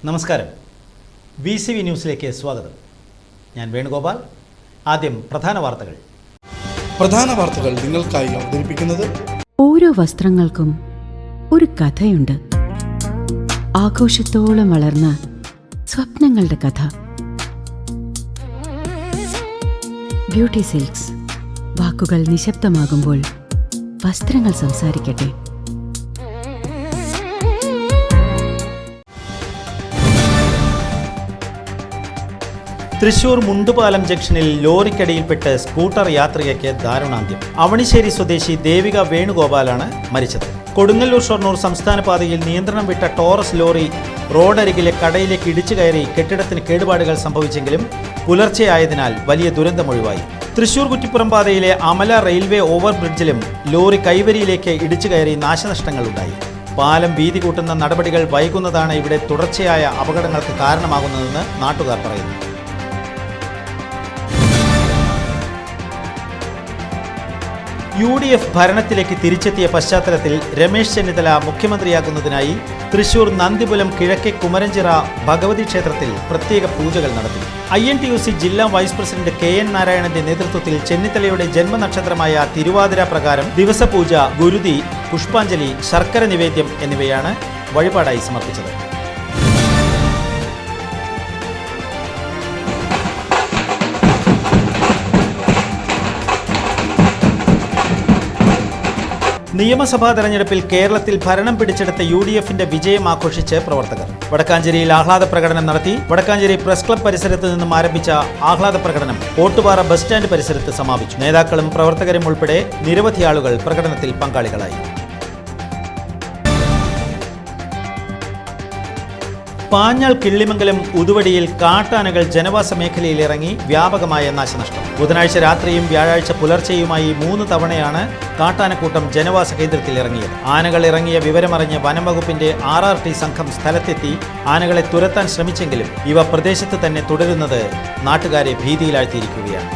നമസ്കാരം. VCV ന്യൂസിലേക്ക് സ്വാഗതം. ഞാൻ വേണുഗോപാൽ. ആദ്യം പ്രധാന വാർത്തകൾ നിങ്ങൾക്കായി അവതരിപ്പിക്കുന്നത് ഓരോ വസ്ത്രങ്ങൾക്കും ഒരു കഥയുണ്ട്. ആഘോഷത്തോളം വളർന്ന സ്വപ്നങ്ങളുടെ കഥ. Beauty silks. വാക്കുകൾ നിശബ്ദമാകുമ്പോൾ വസ്ത്രങ്ങൾ സംസാരിക്കട്ടെ. തൃശൂർ മുണ്ടുപാലം ജംഗ്ഷനിൽ ലോറിക്കടിയിൽപ്പെട്ട് സ്കൂട്ടർ യാത്രികയ്ക്ക് ദാരുണാന്ത്യം. അവണിശ്ശേരി സ്വദേശി ദേവിക വേണുഗോപാലാണ് മരിച്ചത്. കൊടുങ്ങല്ലൂർ ഷൊർണൂർ സംസ്ഥാന പാതയിൽ നിയന്ത്രണം വിട്ട ടോറസ് ലോറി റോഡരികിലെ കടയിലേക്ക് ഇടിച്ചു കയറി കെട്ടിടത്തിന് കേടുപാടുകൾ സംഭവിച്ചെങ്കിലും പുലർച്ചെയായതിനാൽ വലിയ ദുരന്തമൊഴിവായി. തൃശൂർ കുറ്റിപ്പുറം പാതയിലെ അമല റെയിൽവേ ഓവർബ്രിഡ്ജിലും ലോറി കൈവരിയിലേക്ക് ഇടിച്ചു കയറി നാശനഷ്ടങ്ങളുണ്ടായി. പാലം വീതി കൂട്ടുന്ന നടപടികൾ വൈകുന്നതാണ് ഇവിടെ തുടർച്ചയായ അപകടങ്ങൾക്ക് കാരണമാകുന്നതെന്ന് നാട്ടുകാർ പറയുന്നു. UDF ഭരണത്തിലേക്ക് തിരിച്ചെത്തിയ പശ്ചാത്തലത്തിൽ രമേശ് ചെന്നിത്തല മുഖ്യമന്ത്രിയാകുന്നതിനായി തൃശൂർ നന്ദിപുലം കിഴക്കേ കുമരഞ്ചിറ ഭഗവതി ക്ഷേത്രത്തിൽ പ്രത്യേക പൂജകൾ നടത്തി. INTUC ജില്ലാ വൈസ് പ്രസിഡന്റ് KN നാരായണന്റെ നേതൃത്വത്തിൽ ചെന്നിത്തലയുടെ ജന്മനക്ഷത്രമായ തിരുവാതിര പ്രകാരം ദിവസപൂജ, ഗുരുതി, പുഷ്പാഞ്ജലി, ശർക്കര നിവേദ്യം എന്നിവയാണ് വഴിപാടായി സമർപ്പിച്ചത്. നിയമസഭാ തെരഞ്ഞെടുപ്പിൽ കേരളത്തിൽ ഭരണം പിടിച്ചെടുത്ത UDFന്റെ വിജയം ആഘോഷിച്ച് പ്രവർത്തകർ വടക്കാഞ്ചേരിയിൽ ആഹ്ലാദ പ്രകടനം നടത്തി. വടക്കാഞ്ചേരി പ്രസ് ക്ലബ് പരിസരത്ത് നിന്നും ആരംഭിച്ച ആഹ്ലാദ പ്രകടനം ഓട്ടുപാറ ബസ് സ്റ്റാൻഡ് പരിസരത്ത് സമാപിച്ചു. നേതാക്കളും പ്രവർത്തകരും ഉൾപ്പെടെ നിരവധി ആളുകൾ പ്രകടനത്തിൽ പങ്കാളികളായി. പാഞ്ഞാൾ കിള്ളിമംഗലം ഉതുവടിയിൽ കാട്ടാനകൾ ജനവാസ മേഖലയിൽ ഇറങ്ങി വ്യാപകമായ നാശനഷ്ടം. ബുധനാഴ്ച രാത്രിയും വ്യാഴാഴ്ച പുലർച്ചെയുമായി 3 തവണയാണ് കാട്ടാനക്കൂട്ടം ജനവാസ കേന്ദ്രത്തിൽ ഇറങ്ങിയത്. ആനകൾ ഇറങ്ങിയ വിവരമറിഞ്ഞ് വനംവകുപ്പിന്റെ RRT സംഘം സ്ഥലത്തെത്തി ആനകളെ തുരത്താൻ ശ്രമിച്ചെങ്കിലും ഇവ പ്രദേശത്ത് തന്നെ തുടരുന്നത് നാട്ടുകാരെ ഭീതിയിലാഴ്ത്തിയിരിക്കുകയാണ്.